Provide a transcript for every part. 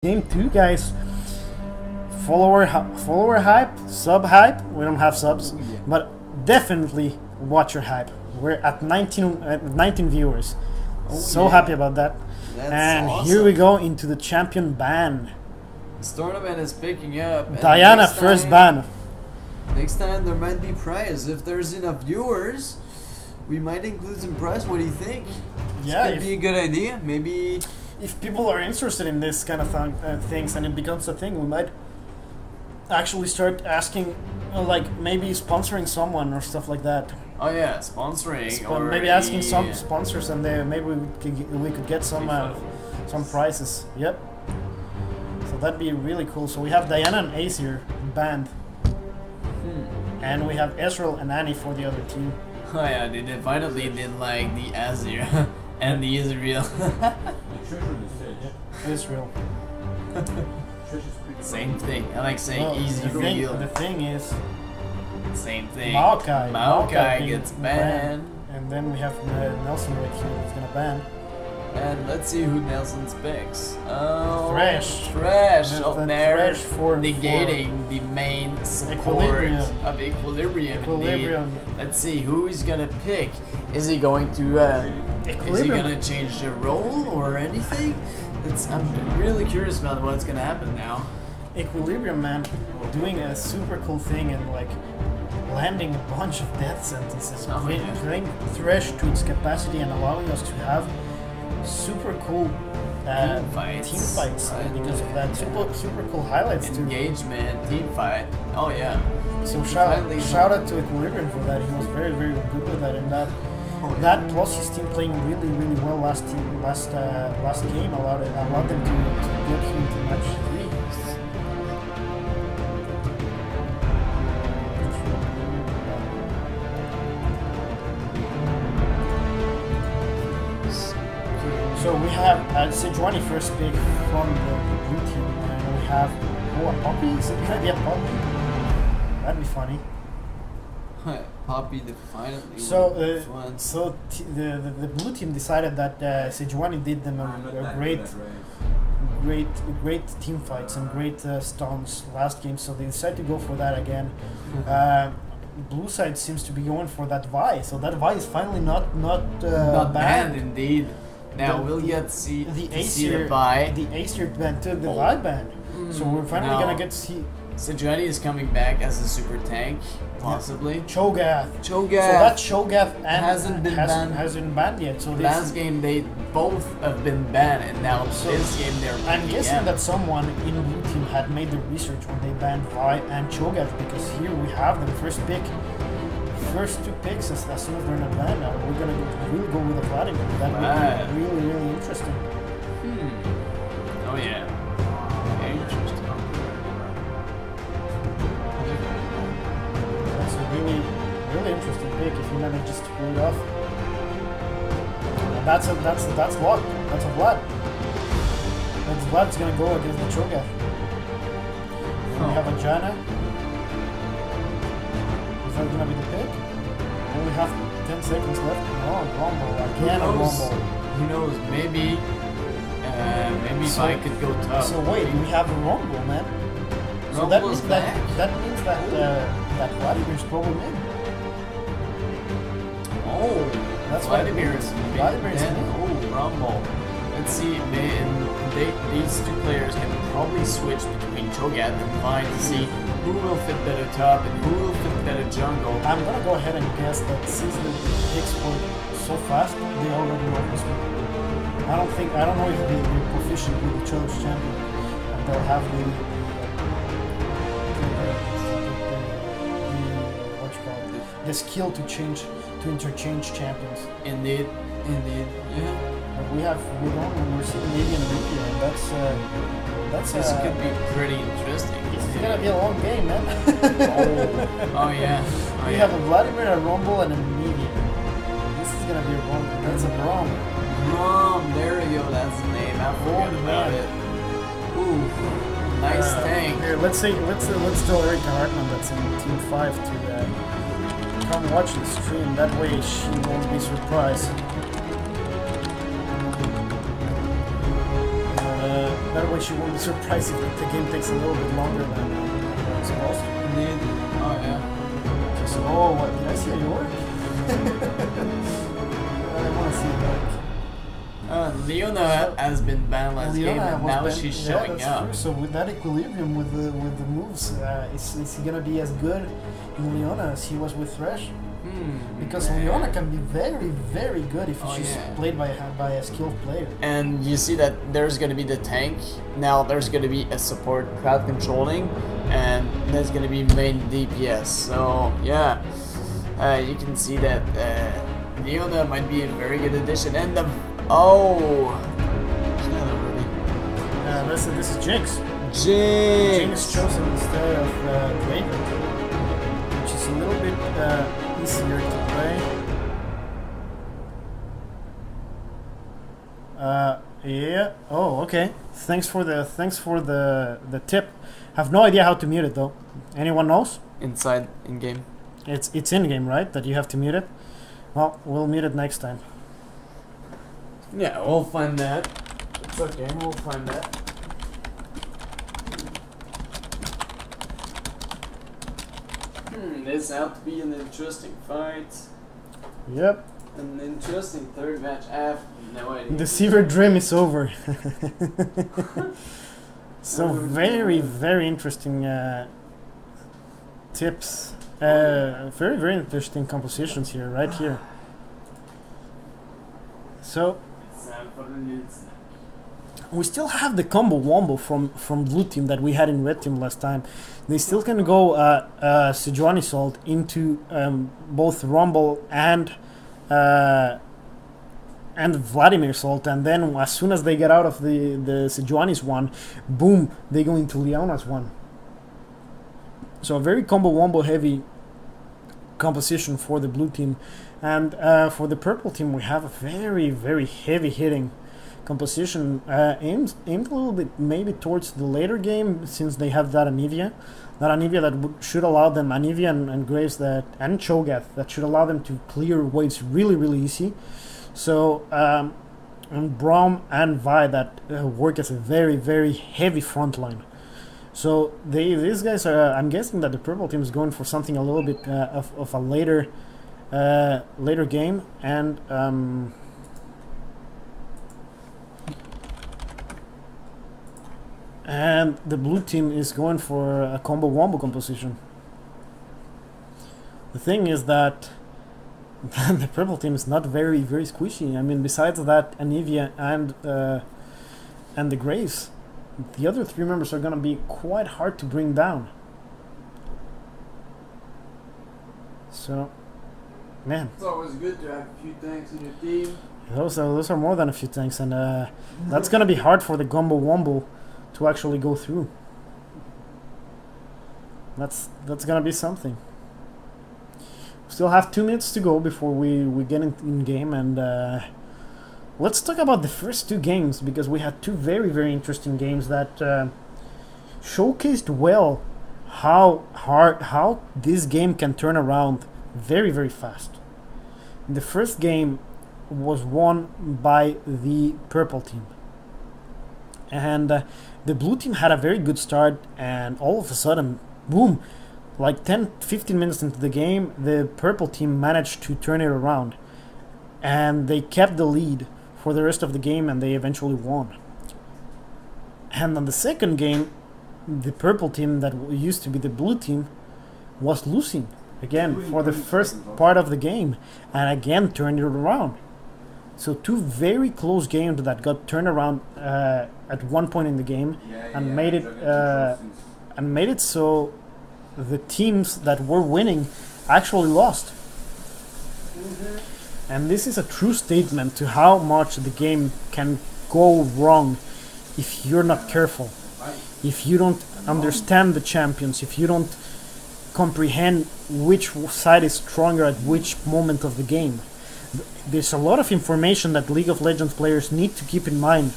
game too, guys. Follower hype, sub hype. We don't have subs, but definitely watch your hype. We're at 19 viewers. So happy about that. That's and awesome. Here we go into the champion ban. This tournament is picking up. and Diana next first time- ban. Next time there might be prize. If there's enough viewers, we might include some prize. What do you think? Yeah, Could be a good idea. Maybe. if people are interested in this kind of things and it becomes a thing, we might actually start asking, like maybe sponsoring someone or stuff like that. Oh yeah, sponsoring or Maybe asking some sponsors, and maybe we could get some prizes. Yep. So that'd be really cool. So we have Diana and Ace here banned, and we have Ezreal and Annie for the other team. Oh yeah, they finally did like the Azir and the Israel. Ezreal. Same thing. I like saying Well, easy the real. thing is, Same thing. Maokai. Maokai being gets banned. and then we have Nelson right here who's gonna ban. And let's see who Nelson's picks. Oh, Thresh. Thresh And up then there, Thresh for negating the main support Equilibrium. of Equilibrium. Equilibrium. Indeed. Let's see who he's gonna pick. Is he going to? Is he Equilibrium. gonna change the role or anything? I'm really curious about what's gonna happen now. Equilibrium, man, doing a super cool thing and like landing a bunch of death sentences, Oh, yeah. playing Thresh to its capacity and allowing us to have super cool Team fights. team fights Right. because of that. Super cool highlights too. Engagement, team fight. Oh yeah. So Finally- shout out to Equilibrium for that. He was very good with that, and that plus his team playing really well last game allowed them to get him to match 3. So we have Sejuani first pick from the blue team, and we have a Poppy. Is it gonna be a Poppy? That'd be funny. Poppy definitely. So, won. the blue team decided that Sejuani did them a great team fights and great stuns last game, so they decided to go for that again. Blue side seems to be going for that Vi, so that Vi is finally not Not banned indeed. Now The- we'll get see the to see the Acer buy. the Acer ban took the Vi ban, so we're finally no. gonna get to see Sejuani is coming back as a super tank, possibly. Cho'Gath. Cho'Gath. So that Cho'Gath and Hasn't been banned. hasn't banned yet. So Last game they both have been banned, and now this game they're. I'm picking guessing up. that someone in the blue team had made the research when they banned Vi and Cho'Gath, because here we have them first pick. First 2 picks as soon as they're not banned. Now we're gonna really go with the Vladimir. That Right. would be really interesting. Oh yeah. Very interesting. That's a really interesting pick if he manages to pull it off. And that's Vlad. That's a Vlad. Vlad's gonna go against the Cho'Gath. Then we have a Janna. Is that gonna be the pick? We have 10 seconds left. No, Rumble. Again, a Rumble. Who knows? Maybe if So- I could go top. So wait, we have a Rumble, man. So that Rumble's means back. that Vladimir's probably in. Oh, That's what it Vladimir means. is maybe Vladimir is then. in. Oh, Rumble. Let's see. These two players can probably switch between Cho'Gath and Vi to see who will fit better top and who will fit better jungle. I'm gonna go ahead and guess that since the picks were so fast, they already know this one. I don't know if they're proficient with each other's champion, and they'll have the what you call it, the skill to interchange champions. Indeed, yeah. But we're seeing Navy and Rukia, and that's This could be pretty interesting. it's gonna be a long game, man. Oh yeah. Oh, We yeah. have a Vladimir, a Rumble, and a Median. This is gonna be a Rumble. That's a Brom. Rom, there you go, that's the name. I forgot about man. it. Ooh, nice tank. Here, let's tell Erika Hartman that's in Team 5 to come watch the stream. That way she won't be surprised. That way she won't be surprised if the game takes a little bit longer than it's supposed to. Indeed. Oh yeah. Okay, so, oh, what, did I see a York? I want to see York. Leona has been banned last game, and now she's showing up. True. So with that equilibrium with the moves, is he gonna be as good in Leona as he was with Thresh? Because Leona can be very, very good if she's played by a skilled player. And you see that there's going to be the tank. Now there's going to be a support crowd controlling, and there's going to be main DPS. So yeah, you can see that Leona might be a very good addition. And the this is Jinx. Jinx chosen instead of Draven, which is a little bit easier to play. Yeah. Oh, okay. Thanks for the tip. Have no idea how to mute it though. Anyone knows? Inside in game. It's in game, right? That you have to mute it. Well, we'll mute it next time. Yeah, we'll find that. It's okay. We'll find that. This out to be an interesting fight. Yep. An interesting third match. I have no idea. The Seaver Dream is over. So very, very interesting tips. Very, very interesting compositions here, right here. So we still have the combo wombo from blue team that we had in red team last time. They still can go Sejuani Salt into both Rumble and Vladimir Salt, and then as soon as they get out of the Sejuani's one, boom, they go into Leona's one. So a very combo wombo heavy composition for the blue team, and for the purple team we have a very, very heavy hitting composition, aimed a little bit maybe towards the later game, since they have that Anivia that should allow them, Anivia and Graves and Cho'Gath, that should allow them to clear waves really, really easy. So and Braum and Vi that work as a very, very heavy front line. So these guys are, I'm guessing that the purple team is going for something a little bit of a later game, and the blue team is going for a combo wombo composition. The thing is that the purple team is not very, very squishy. I mean, besides that Anivia and the Graves, the other three members are going to be quite hard to bring down. So, man, it's always good to have a few tanks in your team. Those are more than a few tanks, and that's going to be hard for the combo wombo to actually go through. That's gonna be something. We still have 2 minutes to go before we get in game, and let's talk about the first two games, because we had two very, very interesting games that showcased well how this game can turn around very, very fast. The first game was won by the purple team, and the blue team had a very good start, and all of a sudden, boom, like 10-15 minutes into the game, the purple team managed to turn it around, and they kept the lead for the rest of the game, and they eventually won. And on the second game, the purple team that used to be the blue team was losing again for the first part of the game, and again turned it around. So two very close games that got turned around at one point in the game, and made it so the teams that were winning actually lost. And this is a true statement to how much the game can go wrong if you're not careful, if you don't understand the champions, if you don't comprehend which side is stronger at which moment of the game. There's a lot of information that League of Legends players need to keep in mind,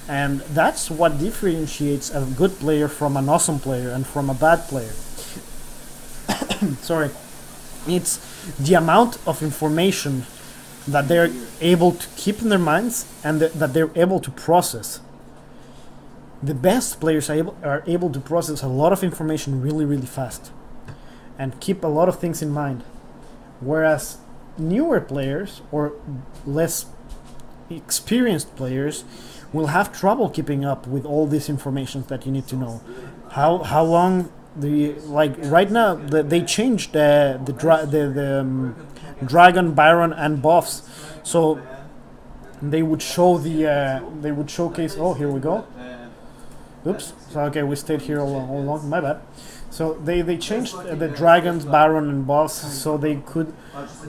and that's what differentiates a good player from an awesome player and from a bad player. Sorry. It's the amount of information that they're able to keep in their minds and that they're able to process. the best players are able to process a lot of information really, really fast and keep a lot of things in mind. Whereas newer players or less experienced players will have trouble keeping up with all these information that you need to know. How long like right now they changed the dragon, Byron, and buffs, so they would show they would showcase. Oh, here we go. Oops. So okay, we stayed here all along. My bad. So they changed the dragons, Baron, and boss, so they could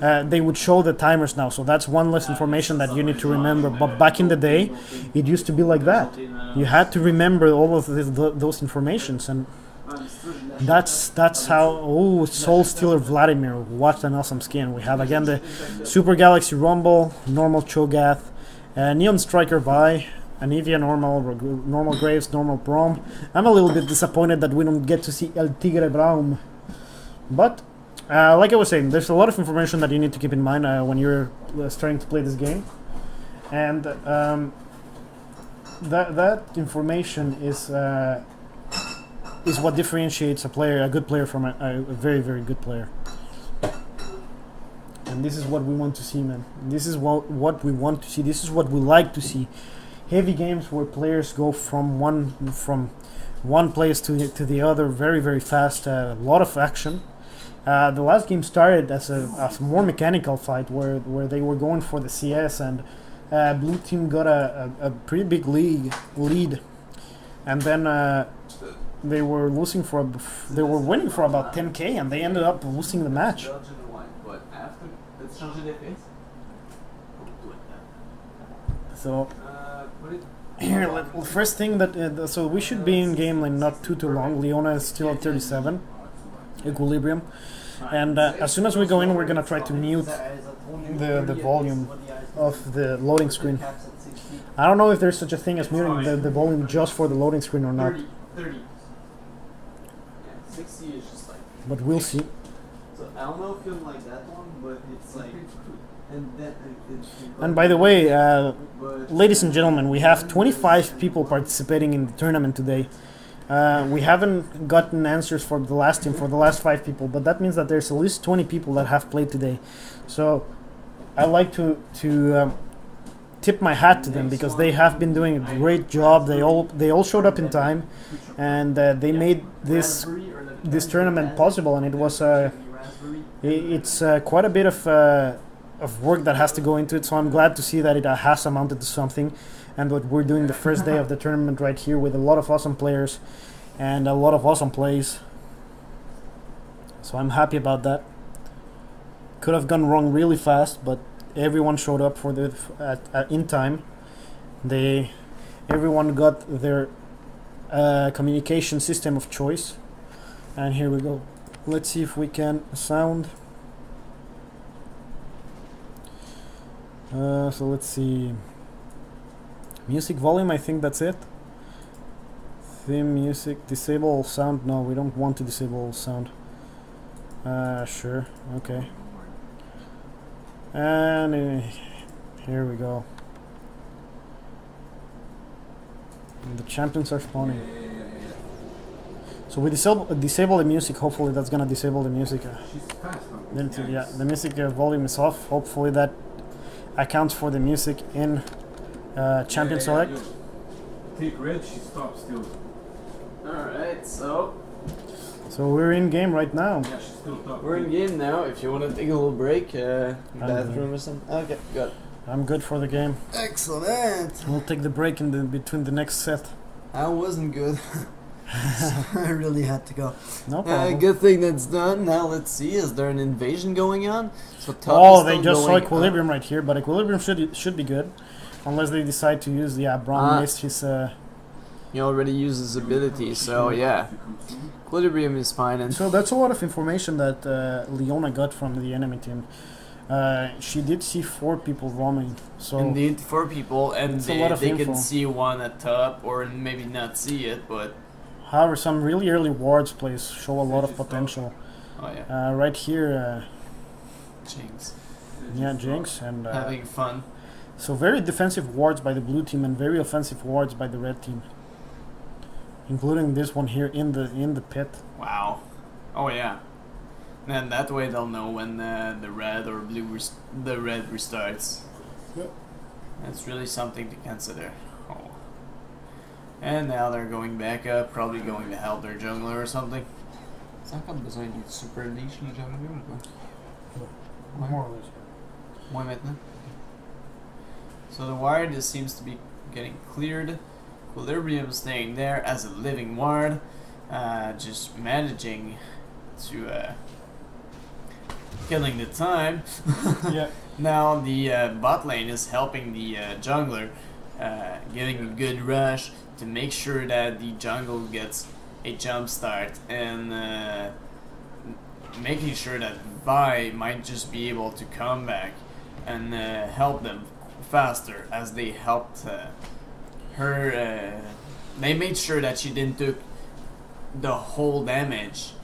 they would show the timers now. So that's one less information that you need to remember. But back in the day, it used to be like that. You had to remember all of those informations, and that's how. Oh, Soul Stealer Vladimir, what an awesome skin! We have again the Super Galaxy Rumble, normal Cho'Gath, Neon Striker Vi. Anivia normal Graves, normal Prom. I'm a little bit disappointed that we don't get to see El Tigre Braum. But, like I was saying, there's a lot of information that you need to keep in mind when you're starting to play this game. And that information is what differentiates a good player from a very, very good player. And this is what we want to see, man. This is what we want to see. This is what we like to see. Heavy games where players go from one place to the other very, very fast. A lot of action. The last game started as a more mechanical fight where they were going for the CS, and blue team got a pretty big lead, and then they were winning for about 10k, and they ended up losing the match. So. Here, first thing that so we should be in game like not too long. Leona is still at 37, Equilibrium, and as soon as we go in, we're gonna try to mute the volume of the loading screen. I don't know if there's such a thing as muting the volume just for the loading screen or not. 30. Yeah, 60 is just like. But we'll see. So I don't know if you like that one, but it's like. And by the way, ladies and gentlemen, we have 25 people participating in the tournament today. We haven't gotten answers for the last team, for the last 5 people, but that means that there's at least 20 people that have played today. So I like to tip my hat to them, because they have been doing a great job. They all showed up in time, and they made this tournament possible. And it was it's quite a bit of work that has to go into it, so I'm glad to see that it has amounted to something, and what we're doing the first day of the tournament right here with a lot of awesome players and a lot of awesome plays. So I'm happy about that. Could have gone wrong really fast, but everyone showed up for in time. Everyone got their communication system of choice, and here we go. Let's see if we can sound. So let's see. Music volume, I think that's it. Theme music, disable sound. No, we don't want to disable sound. Sure, okay. And here we go. And the champions are spawning. So we disable the music. Hopefully that's gonna disable the music. Yeah, the music volume is off. Hopefully that accounts for the music in champion select. Take red, she stops still. Alright, so we're in game right now. Yeah, she's still top. We're in game now. If you want to take a little break, bathroom or something. Okay, good. I'm good for the game. Excellent. We'll take the break in between the next set. I wasn't good. So I really had to go. No problem. Good thing that's done. Now let's see. Is there an invasion going on? So they just saw Equilibrium right here, but Equilibrium should be good, unless they decide to use. Yeah, Braum missed his. He already used his ability, so yeah. Equilibrium is fine. And so that's a lot of information that Leona got from the enemy team. She did see 4 people roaming. So indeed, 4 people, and they info. can see one at top, or maybe not see it, but. However, some really early wards plays show a lot of potential. Oh yeah. Right here. Jinx. Yeah, Jinx and having fun. So very defensive wards by the blue team and very offensive wards by the red team. including this one here in the pit. Wow. Oh yeah. And that way they'll know when the red or blue the red restarts. Yep. That's really something to consider. Oh. And now they're going back up, probably going to help their jungler or something. Ça pas besoin d'être super leash les junglers ou quoi? More or less. Moins maintenant. So the ward just seems to be getting cleared. Equilibrium staying there as a living ward, just managing to killing the time. Yeah. Now the bot lane is helping the jungler, getting a good rush to make sure that the jungle gets a jump start and making sure that Vi might just be able to come back and help them faster as they helped her. They made sure that she didn't took the whole damage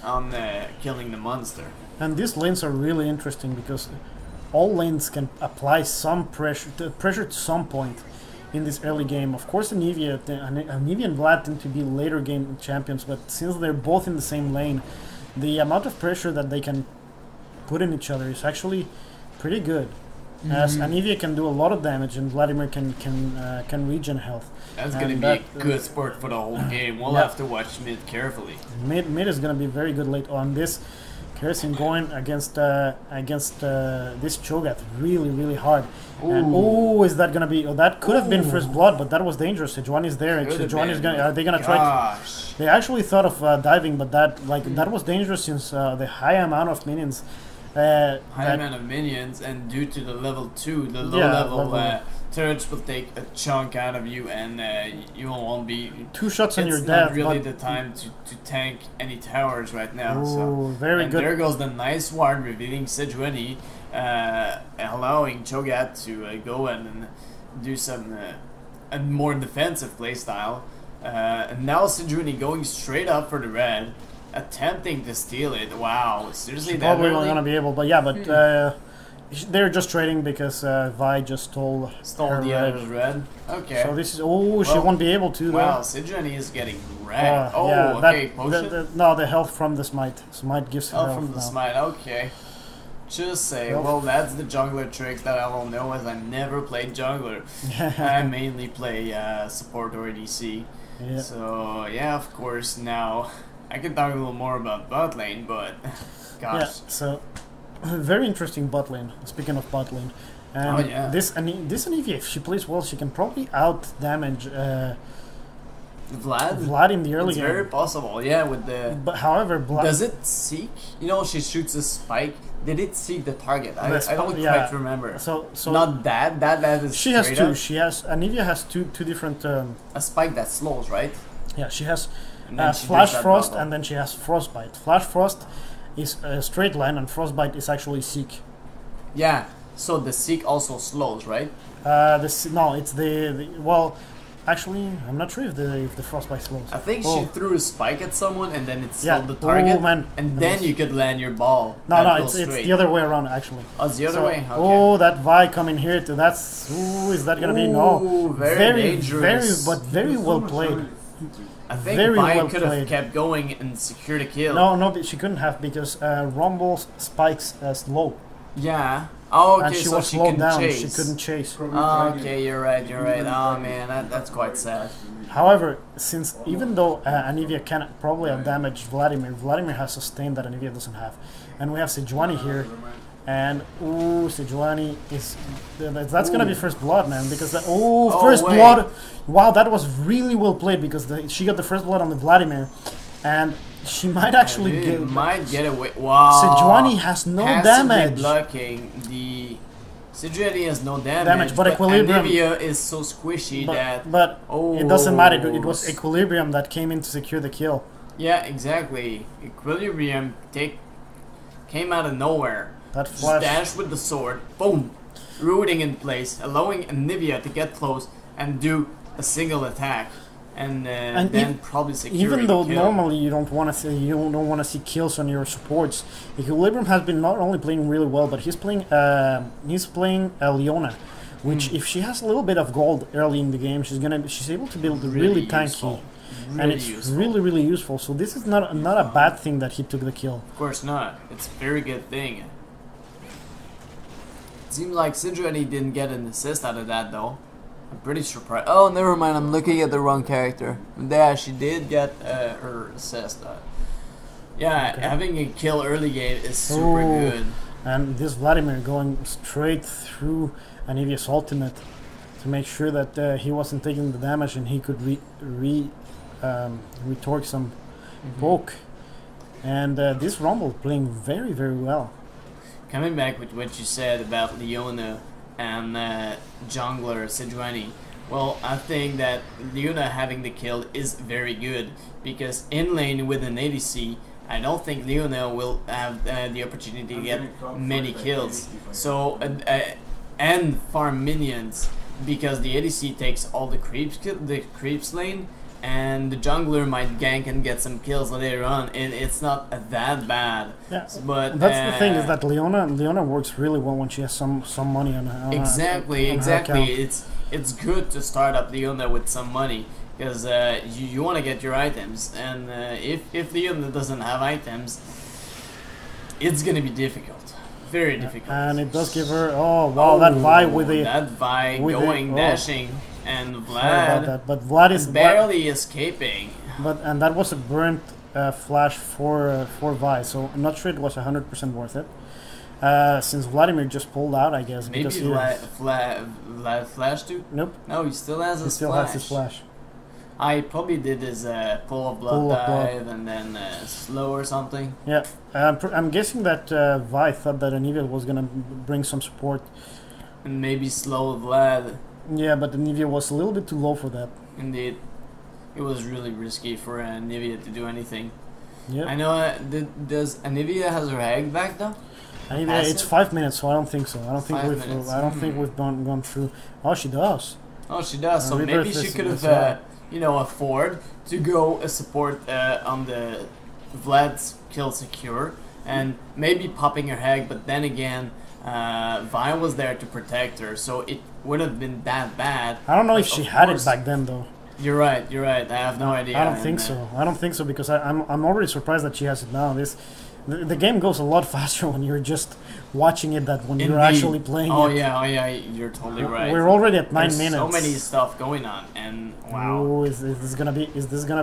on killing the monster. And these lanes are really interesting because all lanes can apply some pressure to some point in this early game. Of course, Anivia and Vlad tend to be later game champions, but since they're both in the same lane, the amount of pressure that they can put in each other is actually pretty good. As Anivia can do a lot of damage and Vladimir can regen health. That's gonna be a good sport for the whole game. We'll have to watch mid carefully. Mid is gonna be very good late on this. Kerosene going against this Cho'Gath really hard. And, is that gonna be? Oh, that could have been first blood, but that was dangerous. Sejuani is there, and Sejuani is gonna. Are they gonna try? They actually thought of diving, but that was dangerous since the high amount of minions. High amount of minions, and due to the level 2, the low level turrets will take a chunk out of you, and you won't be. 2 shots and you're dead. It's not really the time to tank any towers right now. Very good. There goes the nice ward revealing Sejuani, allowing Cho'Gath to go and do some a more defensive playstyle. And now Sejuani going straight up for the red. Attempting to steal it. Wow, seriously, that probably not gonna be able, but they're just trading because Vi just stole the other's red. Okay. So this is she won't be able to. Wow, Sejuani is getting wrecked. Potion. The health from the smite. Smite gives health. From the smite. Okay. Just say, well, that's the jungler tricks that I will know as I never played jungler. I mainly play support or ADC. Yeah. So yeah, of course now. I can talk a little more about bot lane, but gosh. Yeah, so very interesting bot lane. Speaking of bot lane, this Anivia, if she plays well, she can probably out damage Vlad in the early game. It's very possible, yeah. With the but however, does it seek? You know, she shoots a spike. Did it seek the target? I don't quite remember. So not that. That is. She has two. Anivia has two different. A spike that slows, right? Yeah, she has. Flash Frost, and then she has Frostbite. Flash Frost is a straight line, and Frostbite is actually Seek. Yeah, so the Seek also slows, right? It's well, actually, I'm not sure if the Frostbite slows. I think she threw a spike at someone, and then it slowed the target, and then you could land your ball. No, it's the other way around, actually. Oh, it's the other way? Okay. That Vi coming here, is that going to be? No. Very dangerous. Very well played. I think Vi could have kept going and secured a kill. No, but she couldn't have because Rumble spikes slow. Yeah. Oh, okay, and she so was slowed down. Chase. She couldn't chase. Oh, okay, you're right. Oh man, that's quite sad. However, since even though Anivia can probably have damaged Vladimir has sustained that Anivia doesn't have, and we have Sejuani here. And Sejuani is that's gonna be first blood, man, because first blood. Wow, that was really well played because she got the first blood on the Vladimir, and she might actually get away. Wow, Sejuani has no damage. Blocking the Sejuani has no damage, but Equilibrium. Anivia is so squishy but it doesn't matter. It was Equilibrium that came in to secure the kill. Yeah, exactly. Equilibrium came out of nowhere. That flash. Dash with the sword, boom, rooting in place, allowing Anivia to get close and do a single attack, and then probably secure. Even though normally you don't want to see kills on your supports, Equilibrium has been not only playing really well, but he's playing Leona, which if she has a little bit of gold early in the game, she's able to build really tanky. and it's useful. really useful. So this is not a bad thing that he took the kill. Of course not. It's a very good thing. It seems like Sejuani didn't get an assist out of that though. I'm pretty surprised. Oh, never mind. I'm looking at the wrong character. Yeah, she did get her assist. Yeah, having a kill early game is super Oh. good. And this Vladimir going straight through Anivia's ultimate to make sure that he wasn't taking the damage and he could retorque some poke. And this Rumble playing very well. Coming back with what you said about Leona and jungler Sejuani, well, I think that Leona having the kill is very good because in lane with an ADC, I don't think Leona will have the opportunity to get many kills. So and farm minions because the ADC takes all the creeps lane, and the jungler might gank and get some kills later on, and it's not that bad. Yeah, but that's the thing is that Leona works really well when she has some money on her. Exactly. her account. It's good to start up Leona with some money because you want to get your items, and if Leona doesn't have items, it's gonna be difficult, very difficult. And it does give her that Vi with the that Vi with going the- dashing, and sorry about Vlad that, but Vlad is barely escaping. and that was a burnt flash for Vi, so I'm not sure it was 100% worth it. Since Vladimir just pulled out, I guess. Maybe because Vlad flashed too. Nope, No, he still has he his still flash. has his flash. I probably did his pull of blood Pull of blood. dive and then slow or something. Yeah, I'm guessing that Vi thought that Anivia was gonna bring some support. And maybe slow Vlad. Yeah, but Anivia was a little bit too low for that. Indeed. It was really risky for Anivia to do anything. Yeah, I know, does Anivia has her egg back though? Anivia, Has it's it? 5 minutes, so I don't think so. I don't think 5 we've minutes. I don't think we've gone through. Oh, she does. Oh, she does. So Rebirth maybe she is- could is have, afford to go support on the Vlad's kill secure and maybe popping her egg. But then again, Vi was there to protect her, so it would have been that bad. I don't know if But she of had it course- back then, though. You're right. I have no idea. I don't think so. I don't think so because I'm already surprised that she has it now. The game goes a lot faster when you're just watching it than when you're Indeed. actually playing Oh it. yeah, you're totally right. We're already at 9 There's minutes. so many stuff going on, and wow. Ooh, is this gonna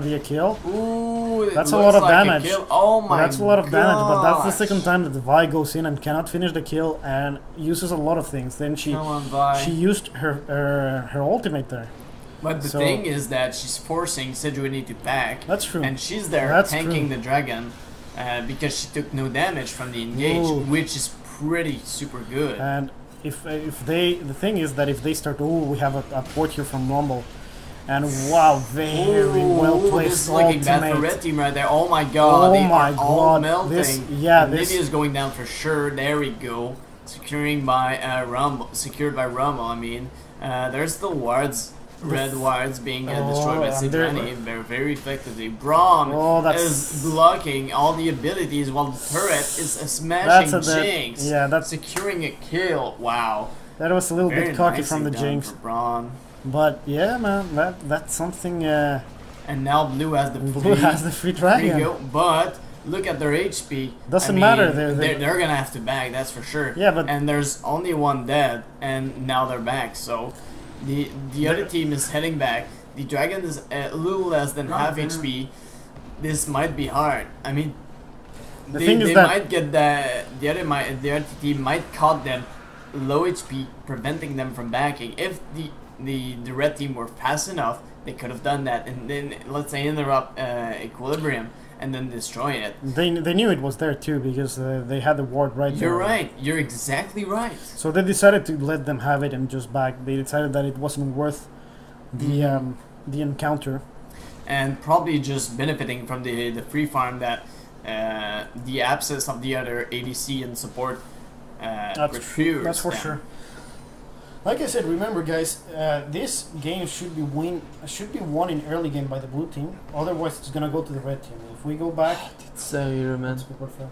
be a kill? Ooh, it That's a looks lot of like damage. kill. Oh my That's a lot of damage, but that's the gosh. second time that the Vi goes in and cannot finish the kill and uses a lot of things. Then she Come on, Vi. used her ultimate there. But the so- thing is that she's forcing Sejuani to back, That's true. and she's there That's tanking true. the dragon because she took no damage from the engage, Ooh. which is pretty super good. And if the thing is that if they start, we have a port here from Rumble, and wow, very well Ooh, placed this is looking bad for ultimate. Red Team right there. Oh my god, Oh they my are all God, melting. this- yeah, this- Nivea's going down for sure. There we go. Secured by Rumble, I mean. There's the wards. Red wards being destroyed by and they're- Sejuani very effectively. Braum Oh, that's- is blocking all the abilities while the turret is smashing That's a- that- Jinx. yeah, that's- securing a kill. Wow. That was a little Very bit cocky nicely from the done Jinx, for Braum. but yeah, man, that's something. And now Blue has the Blue has the free There you dragon. go. But look at their HP. Doesn't I mean, matter, They're gonna have to back. That's for sure. Yeah, but- and there's only one dead, and now they're back. So the other team is heading back. The dragon is a little less than half HP. This might be hard. I mean, The they, thing is they that- might get the other team might cut them low HP, preventing them from backing. If the red team were fast enough, they could have done that, and then let's say interrupt equilibrium and then destroy it. They knew it was there too because they had the ward right there. You're right. You're exactly right. So they decided to let them have it and just back. They decided that it wasn't worth the encounter. And probably just benefiting from the free farm that the absence of the other ADC and support procures. That's for them. sure. Like I said, remember guys, this game should be won in early game by the blue team. Otherwise, it's gonna go to the red team. If we go back, So you man. it's super fair.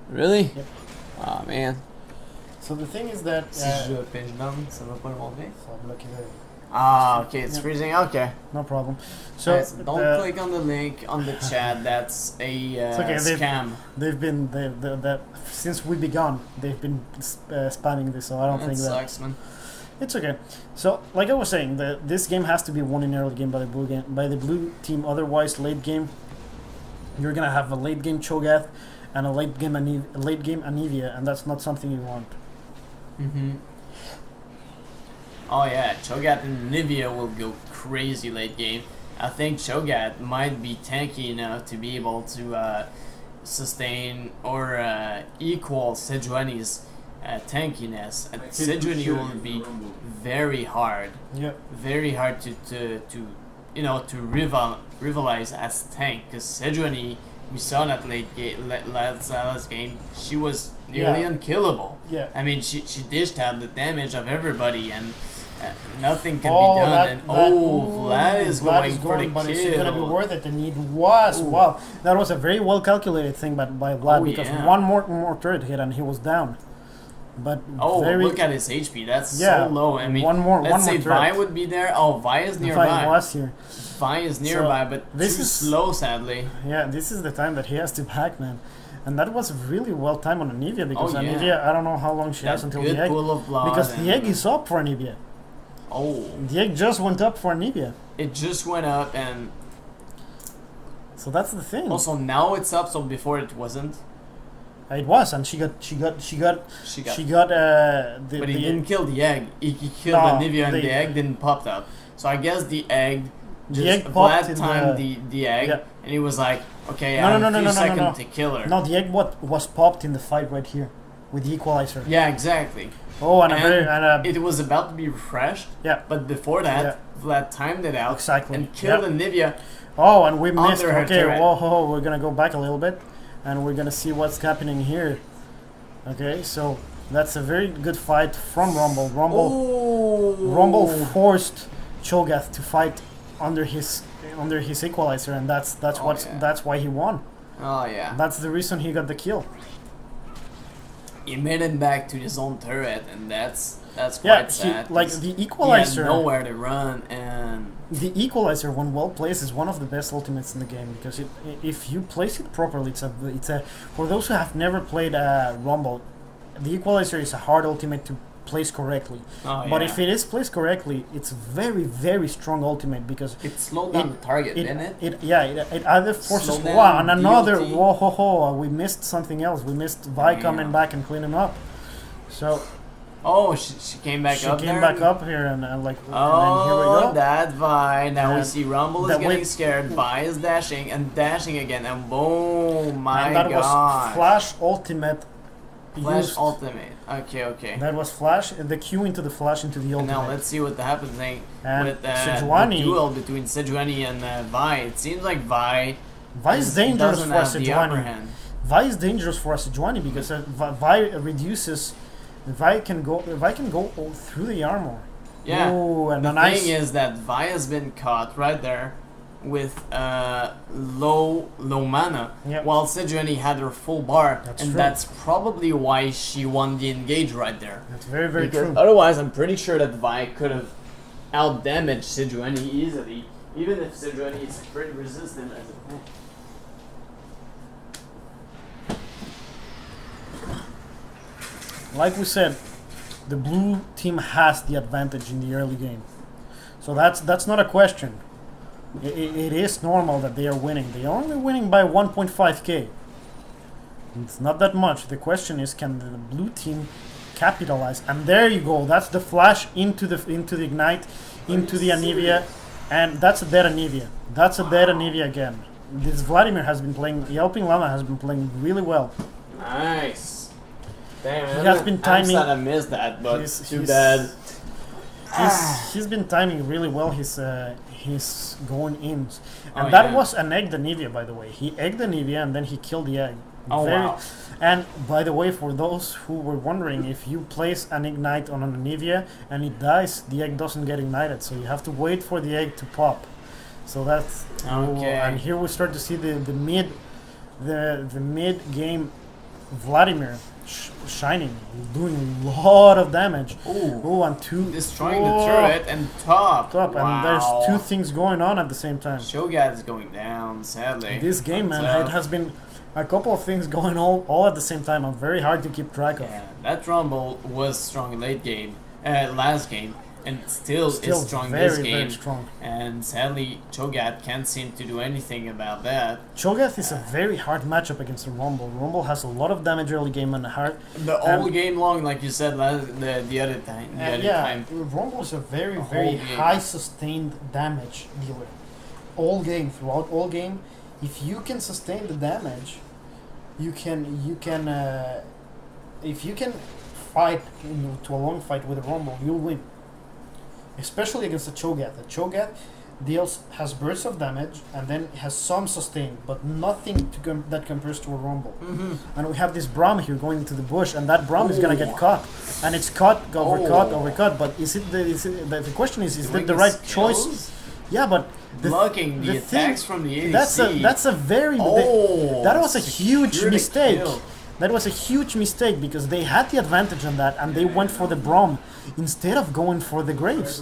Really? Yep. Oh man. So the thing is that Si je pêche down, ça va pas le monter. ça va bloquer Ah, okay, it's Yeah. freezing. Okay. No problem. So Guys, don't click on the link on the chat. That's a okay, scam. they've been since we began. They've been spamming this, so I don't That think that sucks, man. it's okay. So, like I was saying, this game has to be won in early game by the blue team. Otherwise, late game, you're gonna have a late game Cho'Gath and a late game Anivia, and that's not something you want. Mm-hmm. Oh yeah, Cho'Gath and Nivea will go crazy late game. I think Cho'Gath might be tanky enough to be able to sustain or equal Sejuani's tankiness. And Sejuani will be very hard. Yeah. Very hard to you know, to rivalize as tank, because Sejuani, we saw that last game, she was nearly Yeah. unkillable. Yeah. I mean, she dished out the damage of everybody, and nothing can Oh, be done. that- And that- Vlad is going for the but it's gonna be kill. worth it. The need was wow. That was a very well calculated thing by Vlad, Oh, because yeah. one more turret hit and he was down. But Oh, very, look at his HP. That's Yeah, so low. I mean, one more let's say turret. Vi would be there. Oh, Vi is if nearby. I was here. Vi is nearby, but this too is- slow, sadly. Yeah, this is the time that he has to back, man. And that was really well timed on Anivia, because Oh, yeah. Anivia, I don't know how long she has That until good the egg. pool of blood. Because the egg and- is up for Anivia. Oh, The egg just went up for Anivia. it just went up, and So that's the thing. also now it's up. So before it wasn't. It was, and she got She got. the But he the didn't kill the egg. He killed No, the Nivea, and the- the egg didn't pop up. So I guess the egg. The Just egg popped Vlad in timed the egg, yeah. and he was like, "Okay, No, I have no, a no, few no, no, no, seconds no. to kill her." No, the egg was popped in the fight right here with the equalizer. Yeah, exactly. Oh, and, And a very and It was about to be refreshed, yeah, but before that, Vlad timed it out exactly. and killed Yeah. the Nivea. Oh, and we missed. Under her Okay, turret. whoa, we're gonna go back a little bit, and we're gonna see what's happening here. Okay, so that's a very good fight from Rumble. Rumble Oh. forced Cho'Gath to fight under his equalizer, and that's Oh, yeah. that's why he won. Oh yeah. That's the reason he got the kill. He made it back to his own turret, and that's quite Yeah, sad. like 'cause the he equalizer. had nowhere to run, and The equalizer, when well placed, is one of the best ultimates in the game, because if you place it properly, it's a for those who have never played Rumble, the equalizer is a hard ultimate to place correctly. oh, But yeah. if it is placed correctly, it's very, very strong ultimate, because it slowed down the target, didn't it? it either forces Slow down wow, and another DLT. whoa ho ho, we missed something else. We missed Vi coming Yeah. back and cleaning up. So Oh, she came back she up came there. back up here, and like and Oh, then here we go. that Vi. Now we And see Rumble is that getting way- scared. Vi is dashing and dashing again, and boom! My And that God! was Flash ultimate. Flash used. ultimate. Okay. That was Flash, the Q into the Flash into the And ultimate. now let's see what happens And with the Sejuani, duel between Sejuani and Vi. It seems like Vi Vi is dangerous doesn't for a have the upper Sejuani. hand. Vi is dangerous for a Sejuani, because Vi reduces. Vi can go all through the armor. Yeah. Ooh, and The a nice. thing is that Vi has been caught right there with low mana, Yep. while Sejuani had her full bar, That's and true. that's probably why she won the engage right there. That's very, very Because true. otherwise, I'm pretty sure that Vi could have out-damaged Sejuani easily, even if Sejuani is pretty resistant as a tank. Like we said, the blue team has the advantage in the early game, so that's not a question. It is normal that they are winning. They are only winning by 1.5k. It's not that much. The question is, can the blue team capitalize? And there you go. That's the flash into the ignite, into the Anivia, and that's a dead Anivia. That's a dead Anivia again. This Vladimir has been playing. Yelping Llama has been playing really well. Nice. Damn, He has been timing- I'm sad I missed that, but He's- too he's- bad. He's been timing really well his going in, and Oh, that yeah. was an egg the Nivea, by the way. He egged the Nivea and then he killed the egg. Oh, wow. And by the way, for those who were wondering, if you place an ignite on an Nivea and it dies, the egg doesn't get ignited, so you have to wait for the egg to pop. So that's Okay. and here we start to see the mid game Vladimir shining, doing a lot of damage. Ooh. Oh, and two. Destroying Oh, the turret and top. top, Wow. and there's two things going on at the same time. Shogat is going down, sadly. This game, man, So- it has been a couple of things going all at the same time. I'm very hard to keep track of. Yeah, that Rumble was strong late game, last game, and still is strong very, this game. very strong. And sadly, Cho'Gath can't seem to do anything about that. Cho'Gath is a very hard matchup against the Rumble. Rumble has a lot of damage early game and hard. The whole game long, like you said the other time. Yeah, Rumble is a very, The very whole game. high sustained damage dealer. All game, throughout all game, if you can sustain the damage, if you can fight to a long fight with a Rumble, you'll win. Especially against a Cho'Gath. A Cho'Gath has bursts of damage and then has some sustain, but nothing that compares to a Rumble. And we have this Braum here going into the bush, and that Braum is gonna get caught, and it's caught, overcut. But the question is it the right choice? Yeah, but blocking the attacks from the ADC. that's a very that was a huge secure the mistake. kill. That was a huge mistake because they had the advantage on that, and they went for the Braum instead of going for the Graves.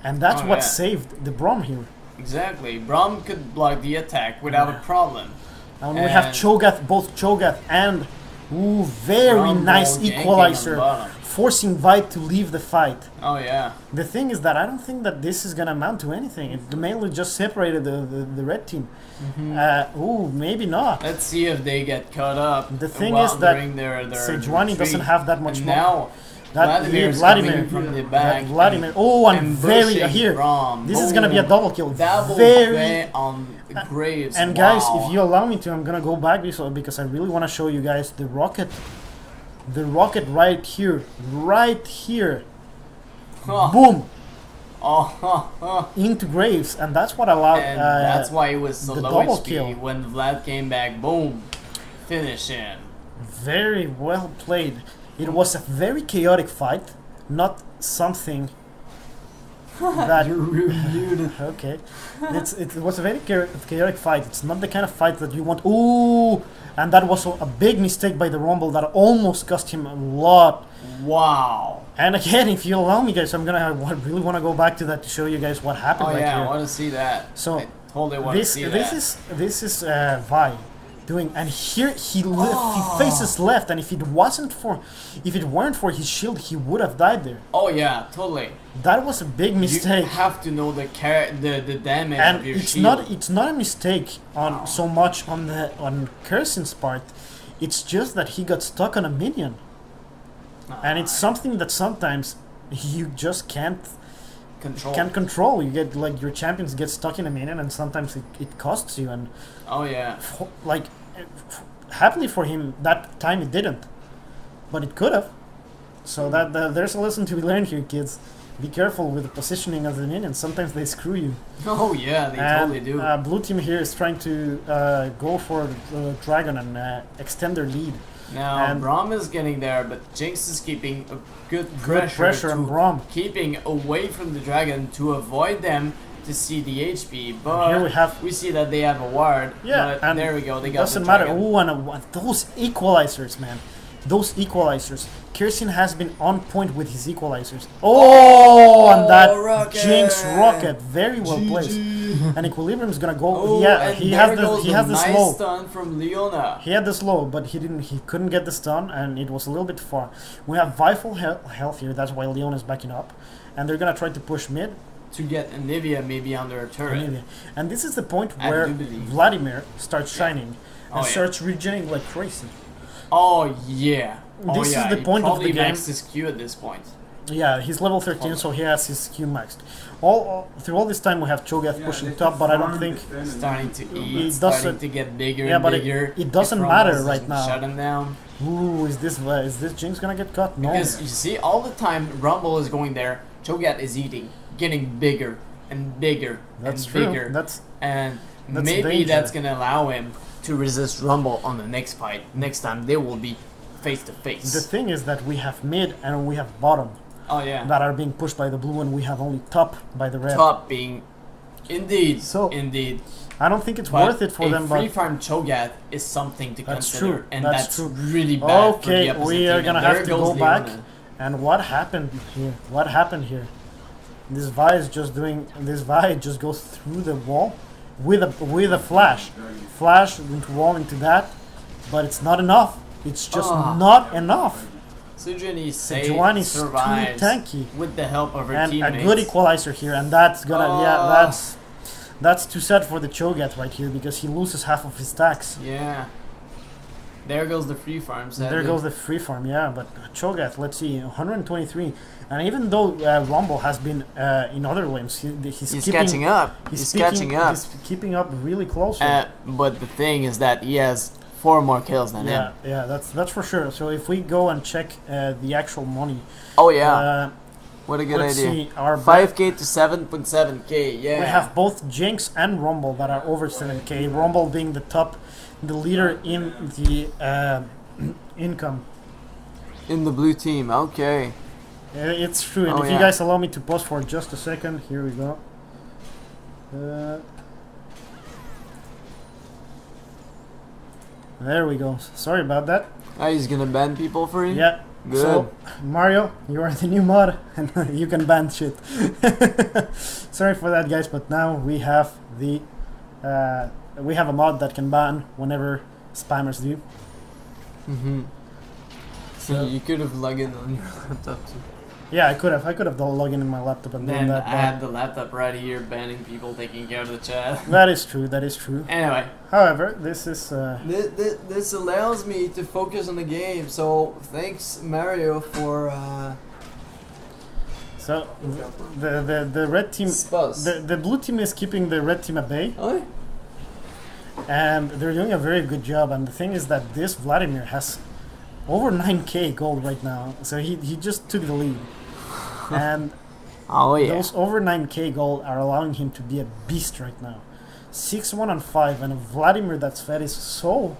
And that's Oh, what yeah. saved the Braum here. Exactly. Braum could block the attack without a problem. And we have And- Cho'Gath, both Cho'Gath and very Braum nice ganking on equalizer, bottom. forcing Vite to leave the fight. Oh yeah. The thing is that I don't think that this is gonna amount to anything. It mainly just separated the red team. Maybe not. Let's see if they get caught up. The thing while is that during their Sejuani retreat. doesn't have that much And more. now Vladimir's Vladimir coming from the back. Vladimir. Oh, and very pushing here. Braum. This is gonna be a Boom. double kill. Double very. play on Graves. And guys, Wow. if you allow me to, I'm gonna go back because I really want to show you guys the rocket. The rocket right here. Huh. Boom! Oh, Into Graves, and that's what allowed. and that's why it was so the low double HP kill. when Vlad came back. Boom, finish him. Very well played. It was a very chaotic fight, not something that. Okay, it was a very chaotic fight. It's not the kind of fight that you want. Ooh, and that was a big mistake by the Rumble that almost cost him a lot. Wow. And again, if you allow me, guys, I really want to go back to that to show you guys what happened Oh right yeah, I here. want to see that. So, I totally want to see that. This is Vi doing, and here he faces left, and if it weren't for his shield, he would have died there. Oh yeah, totally. That was a big mistake. You have to know the damage And of your it's shield. not a mistake on so much on Kersin's part. It's just that he got stuck on a minion. And it's something that sometimes you just can't control. You get like your champions get stuck in a minion, and sometimes it costs you. And Oh yeah. Happily for him, that time it didn't, but it could have. So that there's a lesson to be learned here, kids. Be careful with the positioning of the minions. Sometimes they screw you. Oh yeah, they totally do. Blue team here is trying to go for the dragon and extend their lead. Now and- Braum is getting there, but Jinx is keeping a good Good pressure on to Braum. keeping away from the dragon to avoid them to see the HP. But Here we have- see that they have a ward. Yeah, but and there we go. They got doesn't the matter. dragon. Oh, and those equalizers, man. Those equalizers. Kersin has been on point with his equalizers. Oh, and that Rocket! Jinx rocket, very well placed. And Equilibrium is gonna go. Oh, Yeah, and he there has goes the nice slow. stun from Leona. He had the slow, but he couldn't get the stun, and it was a little bit far. We have Vifle health here. That's why Leon is backing up, and they're gonna try to push mid. To get Anivia maybe under a turret. Maybe. And this is the point I where do believe. Vladimir starts shining Oh, and yeah. starts regenerating like crazy. Oh yeah. Oh This is yeah. the he point of probably the game. maxed his Q at this point. Yeah, he's level 13, so he has his Q maxed. Through all this time, we have Cho'Gath pushing top, but I don't think. Starting to eat, It starting doesn't- to get bigger Yeah, and but bigger. it doesn't If matter Rumbles right doesn't now. Shut him down. Ooh, is this Jinx gonna get caught? No. Because you see, all the time Rumble is going there, Cho'Gath is eating, getting bigger and bigger That's and true. bigger. That's Maybe danger. that's gonna allow him to resist Rumble on the next fight. Next time they will be face to the face. thing is that we have mid and we have bottom Oh yeah. that are being pushed by the blue, and we have only top by the red. Top being, indeed, So- indeed. I don't think it's But worth it for a them. free But farm Cho'Gath is something to That's consider, true, and that's that's true. really bad for Okay, the opposite we team. are And gonna there have to goes go back. Leona. and what happened here? What happened here? This Vi is just doing. This Vi just goes through the wall with a flash into wall into that, but it's not enough. It's just not enough. Sejuani Sejuani is too survives tanky. with the help of her And teammates. a good equalizer here, and that's gonna that's too sad for the Cho'Gath right here because he loses half of his stacks. Yeah. There goes the free farm. Sadly. There goes the free farm, yeah. But Cho'Gath, let's see, 123, and even though Rumble has been in other lanes, he's He's keeping, catching up. He's catching up. He's keeping up really close. But the thing is that he has 4 more kills than him. Yeah, that's for sure. So if we go and check the actual money, Oh yeah. What a good let's idea. see our 5k to 7.7k. Yeah. We have both Jinx and Rumble that are over 7k. Rumble being the leader in the income. In the blue team. Okay. It's true. And Oh, if you yeah. guys allow me to pause for just a second, here we go. There we go. Sorry about that. Oh, he's gonna ban people for you. Yeah. Good. So, Mario, you are the new mod, and you can ban shit. Sorry for that, guys, but now we have a mod that can ban whenever spammers do. Mm-hmm. So- You could have logged in on your laptop too. Yeah, I could have logged in my laptop and done Then that. I had the laptop right here banning people taking care of the chat. But that is true. That is true. Anyway, However, this is. This allows me to focus on the game. So thanks Mario for So the red team, Spuz. the blue team is keeping the red team at bay, Oh, and they're doing a very good job. And the thing is that this Vladimir has over 9k gold right now, so he just took the lead, and oh yeah. those over 9k gold are allowing him to be a beast right now. 6-1 on 5, and a Vladimir that's fed is so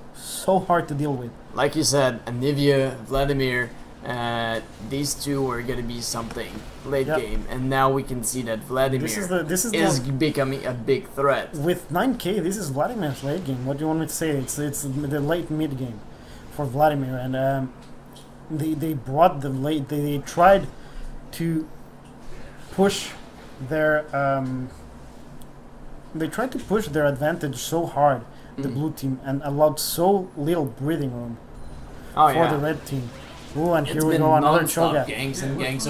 hard to deal with. like you said, Anivia, Vladimir, these two are gonna be something late Yep. game, and now we can see that Vladimir This is is the, becoming a big threat. with 9k. This is Vladimir's late game. What do you want me to say? It's the late mid game for Vladimir, and they brought the late. They tried to push their advantage so hard, the blue team, and allowed so little breathing room Oh for yeah. the red team. Ooh, and It's here we been go, another non-stop Cho'Gath. gangs and gangs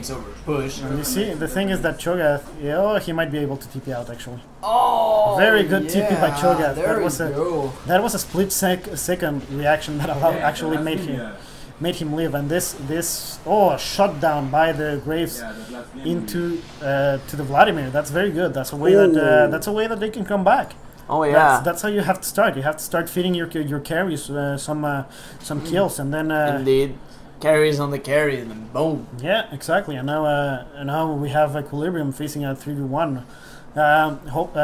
over push. And you see, the thing is that Cho'Gath, he might be able to TP out actually. Oh, Very good TP by Cho'Gath. There That we was go. That was a split second reaction that actually made him live. And this shut down by the Graves into to the Vladimir. That's very good. That's a way that they can come back. Oh yeah. That's how you have to start. You have to start feeding your carries some kills, and then Indeed, carries on the carry, and then boom. yeah, exactly. And now we have Equilibrium facing a 3v1.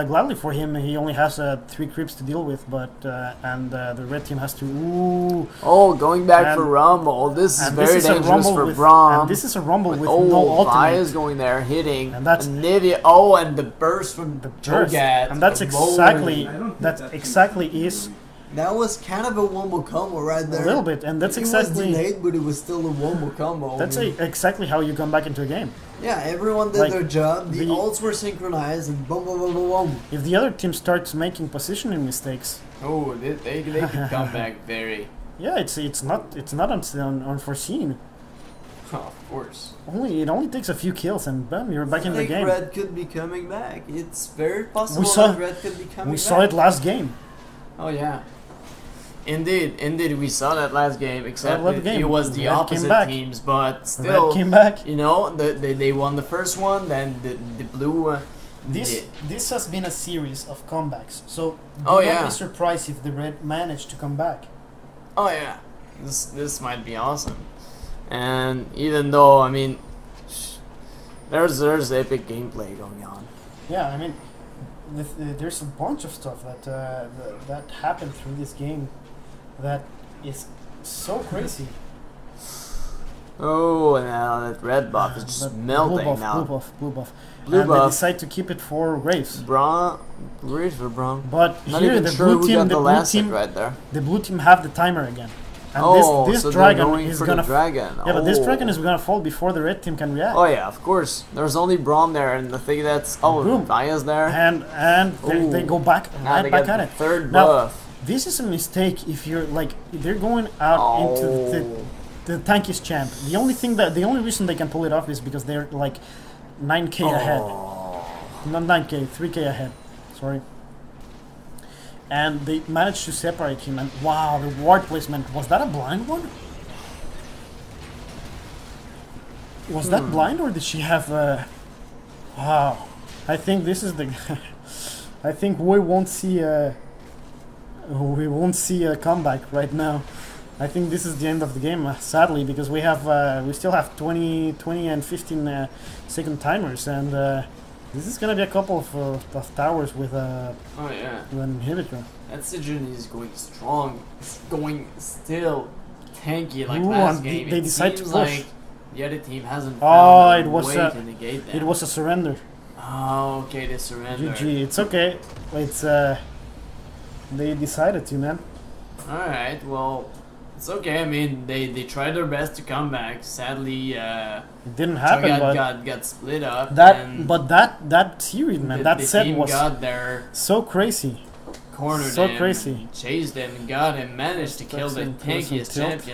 Gladly for him, he only has 3 creeps to deal with, but the red team has to. Ooh, Oh, going back And- for Rumble. This is and very this is a dangerous rumble for with, Braum. and this is a rumble with Oh, no Vaya's ultimate. going there, hitting. And that's- Nivea. Oh, and the burst from The burst. Cho'Gath. And that's Whoa. exactly is That was kind of a wombo combo right a there. little bit, and that's It was exactly delayed, but it was still a wombo combo. that's exactly how you come back into a game. Yeah, everyone did Like, their job. The the- ults were synchronized, and boom, boom, boom, boom, boom. If the other team starts making positioning mistakes, Oh, they can come back very. yeah, it's not unforeseen. Oh, of course. It only takes a few kills, and boom, you're back in I the think game. Red could be coming back. It's very possible saw- that Red could be coming We back. saw it last game. Oh yeah. Indeed, we saw that last game. Except last that game, it was the Red came opposite back. teams, but Red still, came back. you know, they won the first one, then the blue. This has been a series of comebacks, so Oh, do not yeah. be surprised if the red managed to come back. Oh yeah, this might be awesome. And even though I mean, there's epic gameplay going on. Yeah, I mean, there's a bunch of stuff that happened through this game that is so crazy. Oh, and now that red buff is just But melting blue buff, now. Blue buff, blue buff. Blue and buff. they decide to keep it for Graves. Graves for Braum. But Not here even the sure blue who team, got the the blue last hit team, right there. the blue team have the timer again. And Oh, this so dragon they're going is for gonna the dragon. yeah, but this Oh. dragon is gonna fall before the red team can react. Oh yeah, of course. There's only Braum there, and the thing that's Boom. Vaya's there. And they Ooh. go back Now right they back got at the it. third Now, buff. This is a mistake if you're like they're going out into the tankiest champ. The only reason they can pull it off is because they're like 9k ahead. Not 9k, 3k ahead. Sorry. And they managed to separate him. And wow, the ward placement, was that a blind one? Was that blind, or did she have a... Wow. I think this is the... I think we won't see a comeback right now. I think this is the end of the game, sadly, because we still have 20 and 15 second timers, and this is gonna be a couple of towers with Oh yeah. an inhibitor. That Sigyn is going strong. It's going still tanky like Ooh, last and game. they It decide to seems push. like the other team hasn't Oh, found it a was way a- to negate that. It was a surrender. Oh, okay, they surrendered. GG. It's okay. It's they decided to, man. Alright, well, it's okay. I mean, they tried their best to come back. Sadly, It didn't happen, but got split up. that and that series, man, that the set team was got their so crazy. cornered So him, crazy. chased him, got him, managed to kill the Excellent, excellent tankiest tilt. champion.